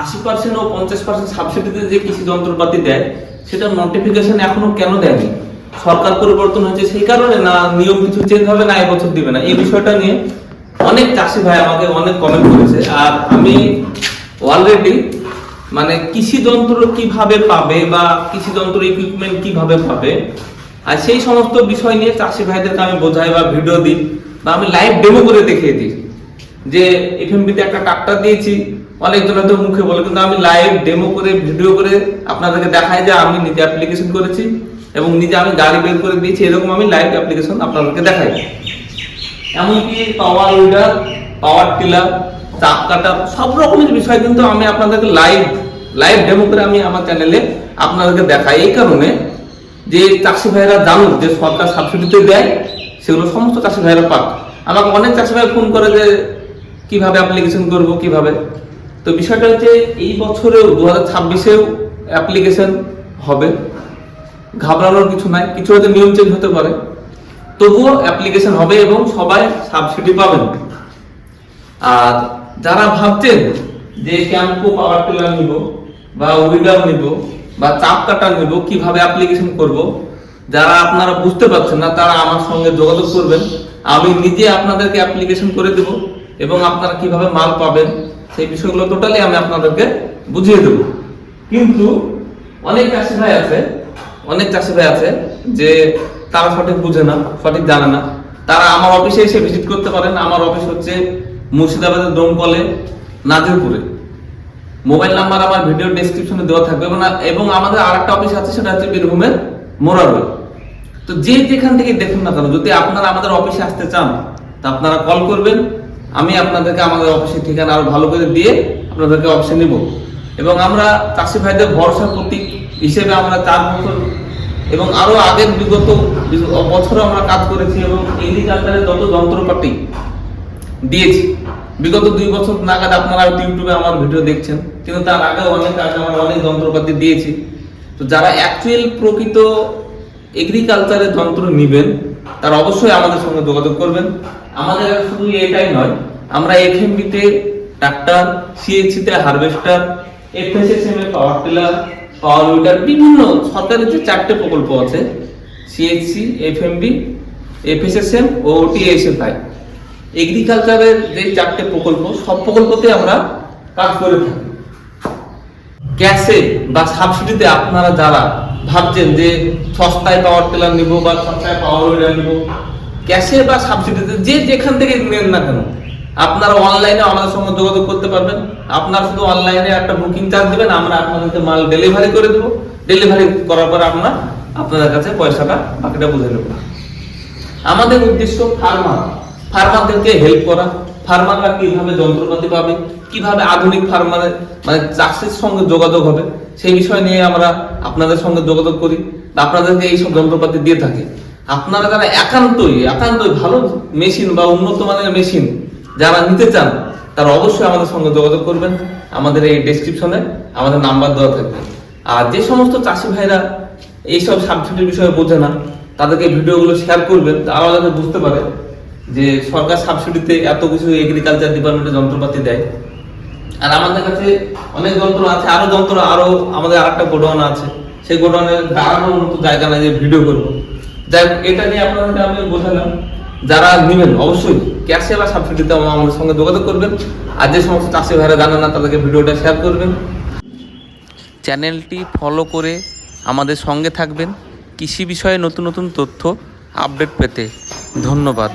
80% ও 50% সাবসিডিতে যে কৃষি যন্ত্রপাতি দেয় সেটা নোটিফিকেশন এখনো কেন দেয়নি? সরকার পরিবর্তন হয়েছে সেই কারণে, না নিয়ম কিছু চেঞ্জ হবে, না এবছর দিবে না? এই বিষয়টা নিয়ে অনেক চাষি ভাই আমাকে অনেক কমেন্ট করেছে। আর আমি অলরেডি মানে কৃষি যন্ত্র কিভাবে পাবে বা কৃষি যন্ত্র ইকুইপমেন্ট কিভাবে পাবে, আর সেই সমস্ত বিষয় নিয়ে চাষি ভাইদেরকে আমি বোঝাই বা ভিডিও দিই বা আমি লাইভ ডেমো করে দেখিয়ে দিই। যে এফএমবিতে একটা ট্রাক্টর দিয়েছি, অনেকজন হয়তো মুখে বলে, কিন্তু আমি লাইভ ডেমো করে ভিডিও করে আপনাদেরকে দেখাই যে আমি নিজে অ্যাপ্লিকেশন করেছি এবং নিজে আমি গাড়ি বের করে দিয়েছি। এরকম আমি লাইভ অ্যাপ্লিকেশন আপনাদেরকে দেখাই। এমনকি পাওয়ার উইডার, পাওয়ার টিলার, চাপ কাটা, সব রকমের বিষয় কিন্তু আমি আপনাদেরকে লাইভ ডেমো করে আমি আমার চ্যানেলে আপনাদেরকে দেখাই। এই কারণে যে চাষি ভাইরা জানুক যে সরকার সাবসিডিতে দেয়, সেগুলো সমস্ত চাষি ভাইরা পাক। আমাকে অনেক চাষি ভাই ফোন করে যে কিভাবে অ্যাপ্লিকেশন করব, কিভাবে। তো বিষয়টা হচ্ছে এই বছরেও 2026-এও অ্যাপ্লিকেশন হবে, ঘাবড়ানোর কিছু নাই। কিছু হয়তো নিয়ম চেঞ্জ হতে পারে, তবুও অ্যাপ্লিকেশন হবে এবং সবাই সাবসিডি পাবেন। আর যারা ভাবছেন যে ক্যাম্পো পাওয়ার টিলার নিব বা উইডার নিব বা চাপ কাটা নিব, কিভাবে অ্যাপ্লিকেশন করব, যারা আপনারা বুঝতে পারছেন না তারা আমার সঙ্গে যোগাযোগ করবেন। আমি নিজে আপনাদেরকে অ্যাপ্লিকেশন করে দেব এবং আপনারা কিভাবে মাল পাবেন সেই বিষয়গুলো টোটালি আমি আপনাদেরকে বুঝিয়ে দেব। কিন্তু অনেক চাষি ভাই আছে যে তারা সঠিক বুঝে না, সঠিক জানে না। তারা আমার অফিসে এসে ভিজিট করতে পারেন। আমার অফিস হচ্ছে মুর্শিদাবাদের দমকলে, নাজিরপুরে। মোবাইল নাম্বার আমার ভিডিও ডেসক্রিপশনে দেওয়া থাকবে এবং আমাদের আরেকটা অফিস আছে, সেটা হচ্ছে বীরভূমের মোরারোড। তো যে যেখান থেকে দেখুন না কেন, যদি আপনারা আমাদের অফিসে আসতে চান তা আপনারা কল করবেন। আমি আপনাদেরকে আমাদের অফিসের ঠিকানা আরো ভালো করে দিয়ে আপনাদেরকে অফিসে নিব। এবং আমরা চাষি ভাইদের ভরসার প্রতীক হিসেবে আমরা 4 বছর এবং আরো আগের বিগত বছরও আমরা কাজ করেছি এবং এগ্রিকালচারের যত যন্ত্রপাতি দিয়েছি বিগত 2 বছর নাগাদ আপনারা ইউটিউবে আমার ভিডিও দেখছেন, কিন্তু তার আগে আমরা অনেক যন্ত্রপাতি দিয়েছি। তো যারা অ্যাকচুয়াল প্রকৃত এগ্রিকালচারের যন্ত্র নেবেন তারা অবশ্যই আমাদের সঙ্গে যোগাযোগ করবেন। আমাদের শুধু এটাই নয়, আমরা এফএমবিতে ট্রাক্টর, সিএইচসিতে হারভেস্টার, এফএসএসএম এ পাওয়ার টিলার, পাওয়ার উইডার, বিভিন্ন সরকারের যে 4টে প্রকল্প আছে, সিএইচসি, এফএমবি, এফএসএসএম ও ওটিএসএফআই, এগ্রিকালচারের যে 4টে প্রকল্প, সব প্রকল্পতে আমরা কাজ করে থাকি। ক্যাশে বা সাবসিডিতে আপনারা যারা ভাবছেন যে সস্তায় পাওয়ার টিলার নিব বা সস্তায় পাওয়ার উইডার নিব, ক্যাশে বা সাবসিডিতে যে যেখান থেকে নেন না কেন, আপনারা অনলাইনে আমাদের সঙ্গে যোগাযোগ করতে পারবেন। আপনারা শুধু অনলাইনে একটা বুকিং চার্জ দিবেন, আমরা আপনাদেরকে মাল ডেলিভারি করে দেবো। ডেলিভারি করার পর আমরা আপনাদের কাছে পয়সাটা বাকিটা বুঝে নেব। আমাদের উদ্দেশ্য ফার্মারদেরকে হেল্প করা। ফার্মাররা কিভাবে যন্ত্রপাতি পাবে, কিভাবে আধুনিক ফার্মারের মানে চাষের সঙ্গে যোগাযোগ হবে, সেই বিষয় নিয়ে আমরা আপনাদের সঙ্গে যোগাযোগ করি, আপনাদেরকে এইসব যন্ত্রপাতি দিয়ে থাকি। আপনারা যারা একান্তই ভালো মেশিন বা উন্নত মানের মেশিন যারা নিতে চান, তারা অবশ্যই আমাদের সঙ্গে যোগাযোগ করবেন। আমাদের এই ডেসক্রিপশনে আমাদের নাম্বার দেওয়া থাকবে। আর যে সমস্ত চাষি ভাইরা এইসব সাবসিডির বিষয়ে বোঝে না, তাদেরকে ভিডিওগুলো শেয়ার করবেন, তারাও যাতে বুঝতে পারে যে সরকার সাবসিডিতে এত কিছু এগ্রিকালচার ডিপার্টমেন্টে যন্ত্রপাতি দেয়। আর আমাদের কাছে অনেক যন্ত্র আছে, আরো আমাদের আরেকটা গোডাউন আছে, সেই গোডাউনে দাঁড়ানোর মতো জায়গা নাই যে ভিডিও করবো। যাই হোক, এটা নিয়ে আপনাদেরকে আমি বোঝালাম। যারা নেবেন অবশ্যই ক্যাশে বা সাবসিডিতে আমাদের সঙ্গে যোগাযোগ করবেন। আর যে সমস্ত চাষি ভাইরা জানেন না, তাদেরকে ভিডিওটা শেয়ার করবেন। চ্যানেলটি ফলো করে আমাদের সঙ্গে থাকবেন কৃষি বিষয়ে নতুন নতুন তথ্য আপডেট পেতে। ধন্যবাদ।